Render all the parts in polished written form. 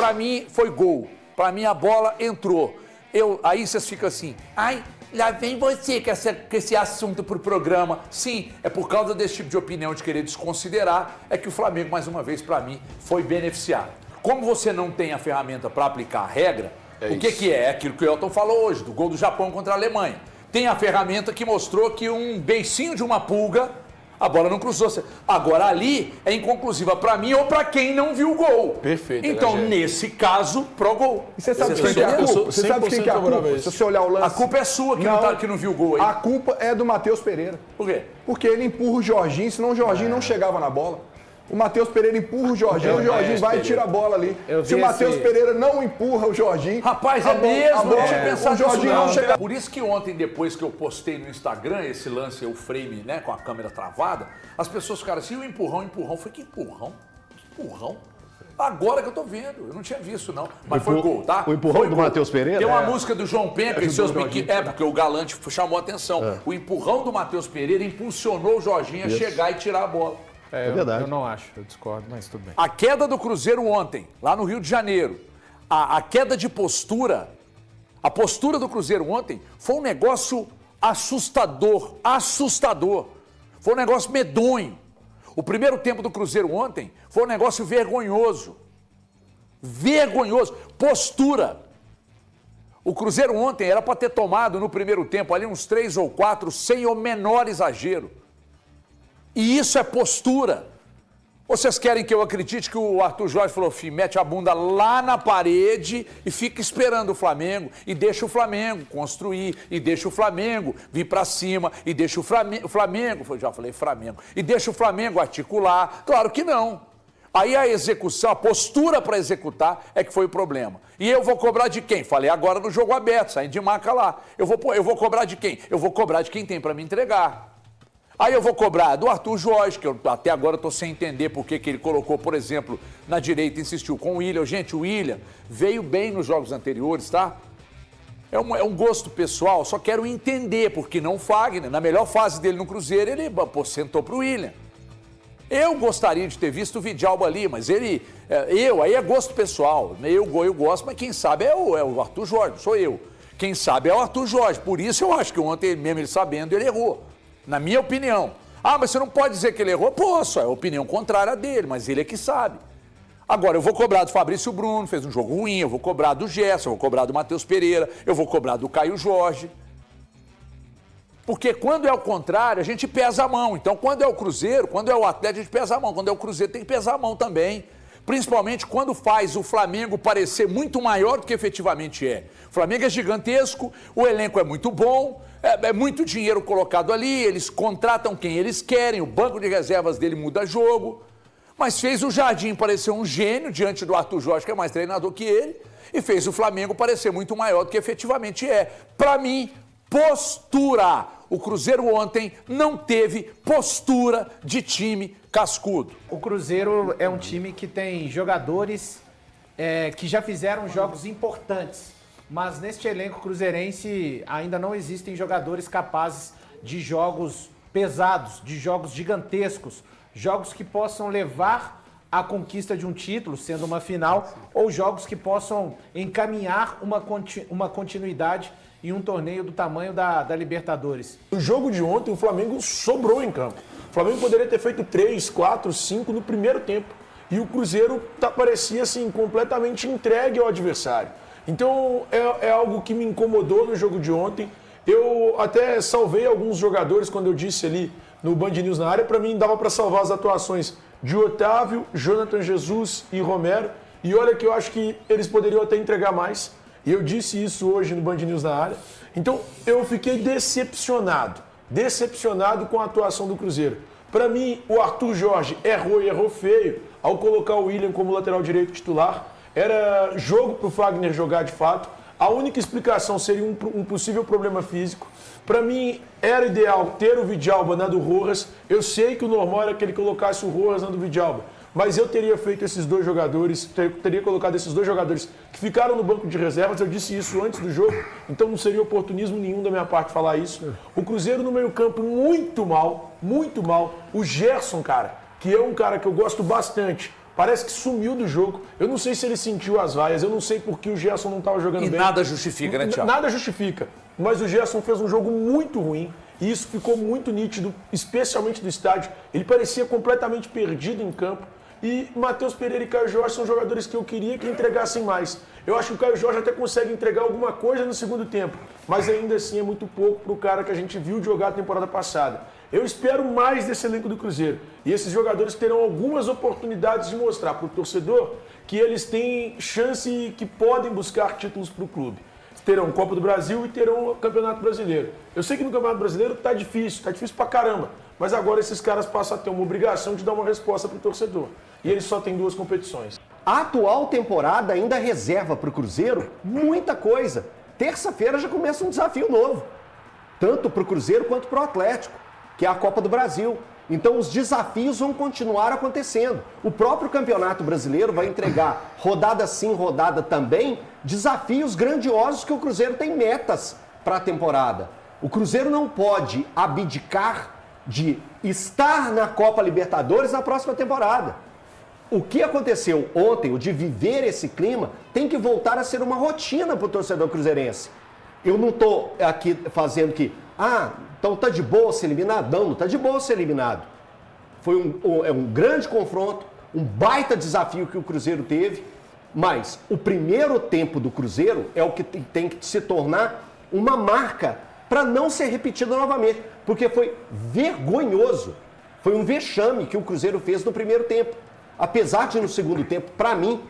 Pra mim, foi gol. Pra mim, a bola entrou. Aí vocês ficam assim, ai, lá vem você com esse assunto pro programa. Sim, é por causa desse tipo de opinião, de querer desconsiderar, é que o Flamengo, mais uma vez, pra mim, foi beneficiado. Como você não tem a ferramenta pra aplicar a regra, o que é? É aquilo que o Elton falou hoje, do gol do Japão contra a Alemanha. Tem a ferramenta que mostrou que um beicinho de uma pulga, a bola não cruzou. Agora ali é inconclusiva para mim ou para quem não viu o gol. Perfeito. Então, nesse caso, pro gol. E você sabe quem que é a culpa? Você sabe quem que é a culpa? Se você olhar o lance... A culpa é sua que não viu o gol aí. A culpa é do Matheus Pereira. Por quê? Porque ele empurra o Jorginho, senão o Jorginho não chegava na bola. O Matheus Pereira empurra o Jorginho vai e tira a bola ali. Se o Matheus Pereira não empurra o Jorginho... Rapaz, é mesmo, eu tinha pensado o Jorginho não chega. Por isso que ontem, depois que eu postei no Instagram esse lance, o frame, né, com a câmera travada, as pessoas ficaram assim, o empurrão. Foi que empurrão? Que empurrão? Agora que eu tô vendo, eu não tinha visto não, mas foi gol, tá? O empurrão do Matheus Pereira? Tem uma música do João Penca e seus biquíni, porque o Galante chamou a atenção. O empurrão do Matheus Pereira impulsionou o Jorginho a chegar e tirar a bola. É verdade. Eu não acho, eu discordo, mas tudo bem. A queda do Cruzeiro ontem, lá no Rio de Janeiro, a queda de postura, a postura do Cruzeiro ontem foi um negócio assustador. Foi um negócio medonho. O primeiro tempo do Cruzeiro ontem foi um negócio vergonhoso. Postura. O Cruzeiro ontem era para ter tomado no primeiro tempo ali uns 3 ou 4 sem o menor exagero. E isso é postura. Vocês querem que eu acredite que o Arthur Jorge falou, filho, mete a bunda lá na parede e fica esperando o Flamengo, e deixa o Flamengo construir, e deixa o Flamengo vir pra cima, e deixa o Flamengo, já falei Flamengo, e deixa o Flamengo articular? Claro que não. Aí a execução, a postura para executar é que foi o problema. E eu vou cobrar de quem? Falei agora no jogo aberto, saindo de maca lá. Eu vou cobrar de quem? Eu vou cobrar de quem tem para me entregar. Aí eu vou cobrar do Arthur Jorge, que eu até agora estou sem entender por que ele colocou, por exemplo, na direita, insistiu com o William. Gente, o William veio bem nos jogos anteriores, tá? É um gosto pessoal, só quero entender, porque não o Fagner, na melhor fase dele no Cruzeiro, ele sentou pro William. Eu gostaria de ter visto o Vidalba ali, mas aí é gosto pessoal. Eu gosto, mas quem sabe é o Arthur Jorge, sou eu. Quem sabe é o Arthur Jorge, por isso eu acho que ontem, mesmo ele sabendo, ele errou. Na minha opinião. Ah, mas você não pode dizer que ele errou? Posso, é a opinião contrária dele, mas ele é que sabe. Agora, eu vou cobrar do Fabrício Bruno, fez um jogo ruim, eu vou cobrar do Gerson, eu vou cobrar do Matheus Pereira, eu vou cobrar do Caio Jorge. Porque quando é o contrário, a gente pesa a mão. Então, quando é o Cruzeiro, quando é o Atlético, a gente pesa a mão. Quando é o Cruzeiro, tem que pesar a mão também. Principalmente quando faz o Flamengo parecer muito maior do que efetivamente é. O Flamengo é gigantesco, o elenco é muito bom, é muito dinheiro colocado ali, eles contratam quem eles querem, o banco de reservas dele muda jogo, mas fez o Jardim parecer um gênio diante do Arthur Jorge, que é mais treinador que ele, e fez o Flamengo parecer muito maior do que efetivamente é. Para mim, postura. O Cruzeiro ontem não teve postura de time cascudo. O Cruzeiro é um time que tem jogadores que já fizeram jogos importantes, mas neste elenco cruzeirense ainda não existem jogadores capazes de jogos pesados, de jogos gigantescos, jogos que possam levar à conquista de um título, sendo uma final, ou jogos que possam encaminhar uma continuidade em um torneio do tamanho da Libertadores. No jogo de ontem, o Flamengo sobrou em campo. O Flamengo poderia ter feito 3, 4, 5 no primeiro tempo. E o Cruzeiro parecia assim, completamente entregue ao adversário. Então é algo que me incomodou no jogo de ontem. Eu até salvei alguns jogadores quando eu disse ali no Band News na área. Para mim dava para salvar as atuações de Otávio, Jonathan Jesus e Romero. E olha que eu acho que eles poderiam até entregar mais. E eu disse isso hoje no Band News na área. Então eu fiquei decepcionado com a atuação do Cruzeiro. Para mim, o Arthur Jorge errou feio ao colocar o William como lateral direito titular. Era jogo para o Fagner jogar de fato. A única explicação seria um possível problema físico. Para mim, era ideal ter o Vidalba na do Rojas. Eu sei que o normal era que ele colocasse o Rojas na do Vidalba. Mas eu teria feito esses dois jogadores, teria colocado esses dois jogadores que ficaram no banco de reservas. Eu disse isso antes do jogo, então não seria oportunismo nenhum da minha parte falar isso. O Cruzeiro no meio-campo muito mal. O Gerson, cara, que é um cara que eu gosto bastante. Parece que sumiu do jogo. Eu não sei se ele sentiu as vaias, eu não sei por que o Gerson não estava jogando bem. E nada justifica, né, Thiago? Nada justifica. Mas o Gerson fez um jogo muito ruim. E isso ficou muito nítido, especialmente do estádio. Ele parecia completamente perdido em campo. E Matheus Pereira e Caio Jorge são jogadores que eu queria que entregassem mais. Eu acho que o Caio Jorge até consegue entregar alguma coisa no segundo tempo. Mas ainda assim é muito pouco para o cara que a gente viu jogar a temporada passada. Eu espero mais desse elenco do Cruzeiro. E esses jogadores terão algumas oportunidades de mostrar para o torcedor que eles têm chance e que podem buscar títulos para o clube. Terão Copa do Brasil e terão Campeonato Brasileiro. Eu sei que no Campeonato Brasileiro tá difícil pra caramba. Mas agora esses caras passam a ter uma obrigação de dar uma resposta pro torcedor. E eles só têm 2 competições. A atual temporada ainda reserva para o Cruzeiro muita coisa. Terça-feira já começa um desafio novo. Tanto para o Cruzeiro quanto para o Atlético, que é a Copa do Brasil. Então os desafios vão continuar acontecendo. O próprio Campeonato Brasileiro vai entregar, rodada sim, rodada também, desafios grandiosos que o Cruzeiro tem metas para a temporada. O Cruzeiro não pode abdicar de estar na Copa Libertadores na próxima temporada. O que aconteceu ontem, o de viver esse clima, tem que voltar a ser uma rotina para o torcedor cruzeirense. Eu não estou aqui fazendo que, então tá de boa ser eliminado. Não está de boa ser eliminado. Foi um grande confronto, um baita desafio que o Cruzeiro teve, mas o primeiro tempo do Cruzeiro é o que tem que se tornar uma marca para não ser repetido novamente, porque foi vergonhoso, foi um vexame que o Cruzeiro fez no primeiro tempo. Apesar de no segundo tempo, para mim,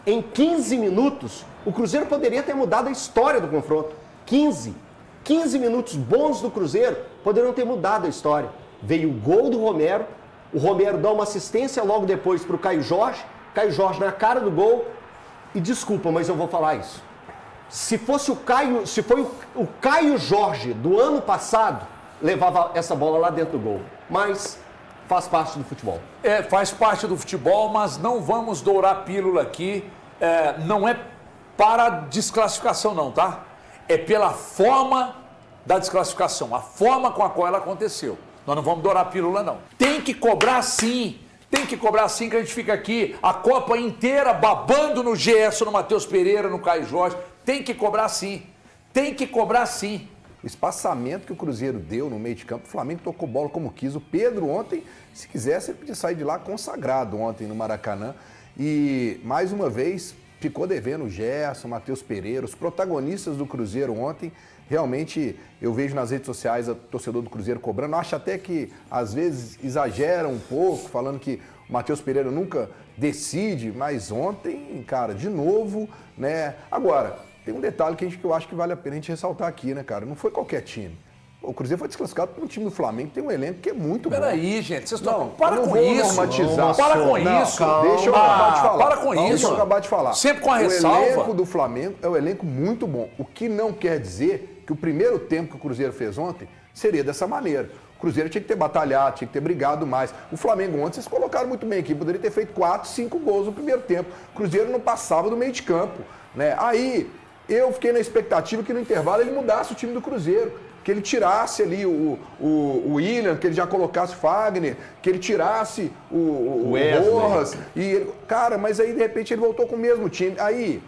em 15 minutos, o Cruzeiro poderia ter mudado a história do confronto. 15 minutos bons do Cruzeiro poderiam ter mudado a história. Veio o gol do Romero, o Romero dá uma assistência logo depois para o Caio Jorge na cara do gol, e desculpa, mas eu vou falar isso. Se foi o Caio Jorge do ano passado, levava essa bola lá dentro do gol. Mas faz parte do futebol. Faz parte do futebol, mas não vamos dourar a pílula aqui. Não é para desclassificação não, tá? É pela forma da desclassificação, a forma com a qual ela aconteceu. Nós não vamos dourar a pílula, não. Tem que cobrar sim que a gente fica aqui a Copa inteira babando no Gerson, no Matheus Pereira, no Caio Jorge. Tem que cobrar sim. O espaçamento que o Cruzeiro deu no meio de campo, o Flamengo tocou bola como quis. O Pedro ontem, se quisesse, ele podia sair de lá consagrado ontem no Maracanã. E, mais uma vez, ficou devendo o Gerson, o Matheus Pereira, os protagonistas do Cruzeiro ontem. Realmente, eu vejo nas redes sociais o torcedor do Cruzeiro cobrando. Acho até que, às vezes, exagera um pouco, falando que o Matheus Pereira nunca decide. Mas ontem, cara, de novo, né? Agora, tem um detalhe que eu acho que vale a pena a gente ressaltar aqui, né, cara? Não foi qualquer time. O Cruzeiro foi desclassificado por um time do Flamengo que tem um elenco que é muito bom. Peraí, gente, vocês estão... Para com isso. Para com isso. Deixa eu acabar de falar. Para com isso. Deixa eu acabar de falar. Sempre com a ressalva. O elenco do Flamengo é um elenco muito bom. O que não quer dizer que o primeiro tempo que o Cruzeiro fez ontem seria dessa maneira. O Cruzeiro tinha que ter batalhado, tinha que ter brigado mais. O Flamengo ontem, vocês colocaram muito bem aqui, poderia ter feito 4, 5 gols no primeiro tempo. O Cruzeiro não passava do meio de campo, né? Aí, eu fiquei na expectativa que no intervalo ele mudasse o time do Cruzeiro. Que ele tirasse ali o William, que ele já colocasse o Fagner, que ele tirasse o Rojas. Cara, mas aí de repente ele voltou com o mesmo time. Aí,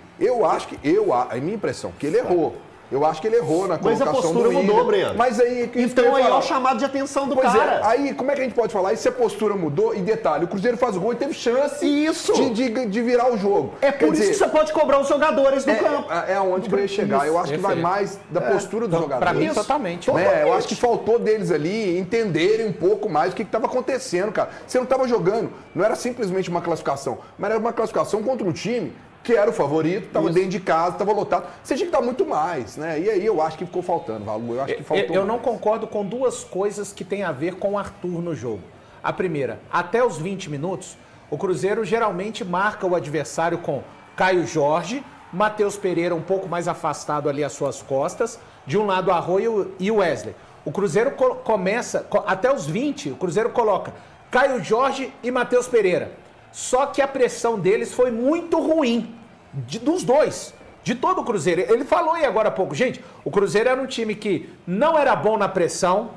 a minha impressão, que ele errou. Eu acho que ele errou na colocação do William. Mas a postura mudou, Breno. Mas aí... Então aí é o chamado de atenção do cara. Aí, como é que a gente pode falar? E se a postura mudou? E detalhe, o Cruzeiro faz o gol e teve chance de virar o jogo. É por isso que você pode cobrar os jogadores do campo. É aonde que eu ia chegar. Eu acho que vai mais da postura dos jogadores. Pra mim, totalmente. Eu acho que faltou deles ali entenderem um pouco mais o que estava acontecendo, cara. Você não estava jogando, não era simplesmente uma classificação, mas era uma classificação contra um time que era o favorito, estava dentro de casa, estava lotado. Você tinha que dar muito mais, né? E aí eu acho que ficou faltando, Valu. Eu acho que faltou. Eu não concordo com duas coisas que têm a ver com o Arthur no jogo. A primeira, até os 20 minutos, o Cruzeiro geralmente marca o adversário com Caio Jorge, Matheus Pereira um pouco mais afastado ali às suas costas, de um lado Arroio e o Wesley. O Cruzeiro começa, até os 20, o Cruzeiro coloca Caio Jorge e Matheus Pereira. Só que a pressão deles foi muito ruim, dos dois, de todo o Cruzeiro. Ele falou aí agora há pouco, gente, o Cruzeiro era um time que não era bom na pressão,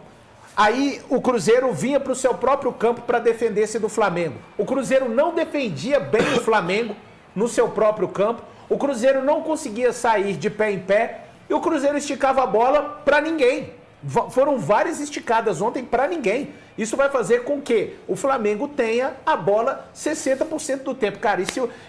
Aí o Cruzeiro vinha para o seu próprio campo para defender-se do Flamengo. O Cruzeiro não defendia bem o Flamengo no seu próprio campo. O Cruzeiro não conseguia sair de pé em pé. E o Cruzeiro esticava a bola para ninguém. Foram várias esticadas ontem para ninguém. Isso vai fazer com que o Flamengo tenha a bola 60% do tempo. Cara,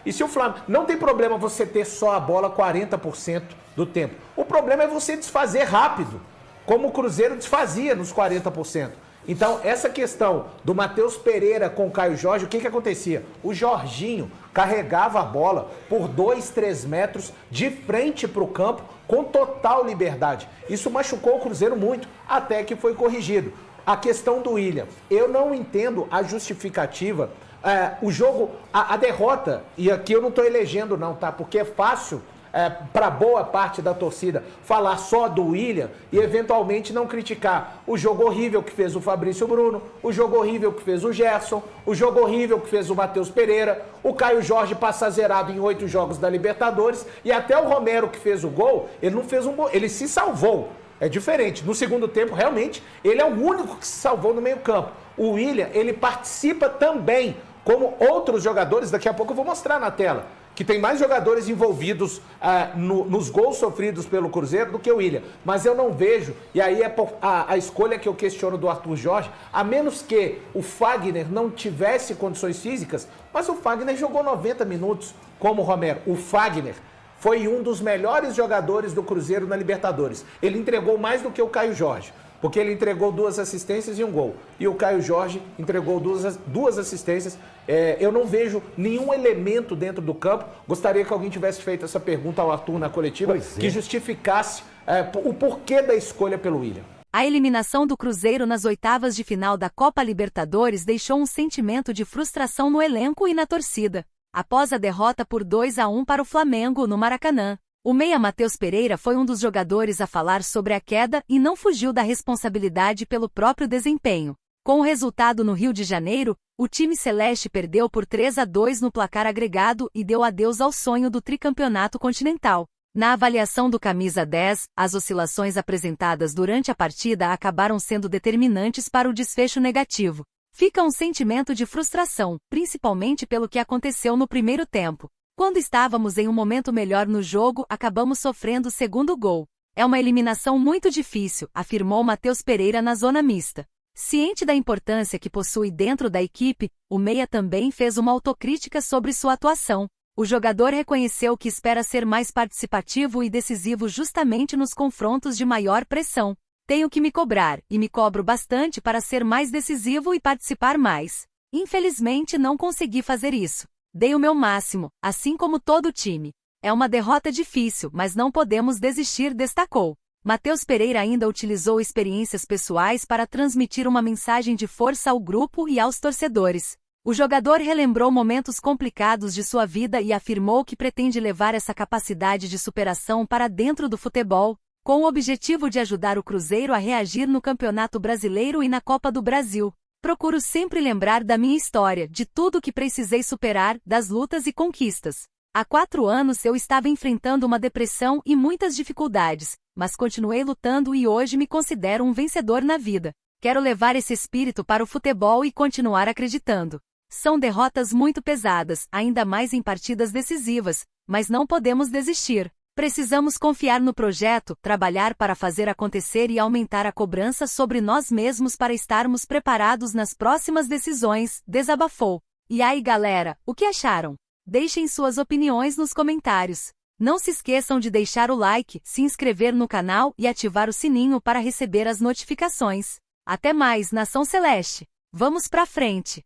e se o Flamengo... Não tem problema você ter só a bola 40% do tempo. O problema é você desfazer rápido, como o Cruzeiro desfazia nos 40%. Então, essa questão do Matheus Pereira com o Caio Jorge, o que acontecia? O Jorginho carregava a bola por 2, 3 metros de frente para o campo com total liberdade. Isso machucou o Cruzeiro muito, até que foi corrigido. A questão do William, eu não entendo a justificativa, o jogo, a derrota, e aqui eu não estou elegendo não, tá? Porque é fácil para boa parte da torcida falar só do William e eventualmente não criticar o jogo horrível que fez o Fabrício Bruno, o jogo horrível que fez o Gerson, o jogo horrível que fez o Matheus Pereira, o Caio Jorge passa zerado em 8 jogos da Libertadores e até o Romero que fez o gol, ele não fez um gol, ele se salvou. É diferente. No segundo tempo, realmente, ele é o único que se salvou no meio-campo. O William, ele participa também, como outros jogadores, daqui a pouco eu vou mostrar na tela, que tem mais jogadores envolvidos nos gols sofridos pelo Cruzeiro do que o William. Mas eu não vejo, e aí é a escolha que eu questiono do Arthur Jorge, a menos que o Fagner não tivesse condições físicas, mas o Fagner jogou 90 minutos como o Romero. O Fagner foi um dos melhores jogadores do Cruzeiro na Libertadores. Ele entregou mais do que o Caio Jorge, porque ele entregou 2 assistências e um gol. E o Caio Jorge entregou duas assistências. Eu não vejo nenhum elemento dentro do campo. Gostaria que alguém tivesse feito essa pergunta ao Arthur na coletiva, que justificasse o porquê da escolha pelo William. A eliminação do Cruzeiro nas oitavas de final da Copa Libertadores deixou um sentimento de frustração no elenco e na torcida. Após a derrota por 2-1 para o Flamengo no Maracanã, o meia Matheus Pereira foi um dos jogadores a falar sobre a queda e não fugiu da responsabilidade pelo próprio desempenho. Com o resultado no Rio de Janeiro, o time celeste perdeu por 3-2 no placar agregado e deu adeus ao sonho do tricampeonato continental. Na avaliação do camisa 10, as oscilações apresentadas durante a partida acabaram sendo determinantes para o desfecho negativo. Fica um sentimento de frustração, principalmente pelo que aconteceu no primeiro tempo. Quando estávamos em um momento melhor no jogo, acabamos sofrendo o segundo gol. É uma eliminação muito difícil, afirmou Matheus Pereira na zona mista. Ciente da importância que possui dentro da equipe, o meia também fez uma autocrítica sobre sua atuação. O jogador reconheceu que espera ser mais participativo e decisivo justamente nos confrontos de maior pressão. Tenho que me cobrar, e me cobro bastante para ser mais decisivo e participar mais. Infelizmente não consegui fazer isso. Dei o meu máximo, assim como todo o time. É uma derrota difícil, mas não podemos desistir, destacou. Matheus Pereira ainda utilizou experiências pessoais para transmitir uma mensagem de força ao grupo e aos torcedores. O jogador relembrou momentos complicados de sua vida e afirmou que pretende levar essa capacidade de superação para dentro do futebol, com o objetivo de ajudar o Cruzeiro a reagir no Campeonato Brasileiro e na Copa do Brasil. Procuro sempre lembrar da minha história, de tudo que precisei superar, das lutas e conquistas. Há 4 anos eu estava enfrentando uma depressão e muitas dificuldades, mas continuei lutando e hoje me considero um vencedor na vida. Quero levar esse espírito para o futebol e continuar acreditando. São derrotas muito pesadas, ainda mais em partidas decisivas, mas não podemos desistir. Precisamos confiar no projeto, trabalhar para fazer acontecer e aumentar a cobrança sobre nós mesmos para estarmos preparados nas próximas decisões, desabafou. E aí galera, o que acharam? Deixem suas opiniões nos comentários. Não se esqueçam de deixar o like, se inscrever no canal e ativar o sininho para receber as notificações. Até mais, Nação Celeste! Vamos pra frente!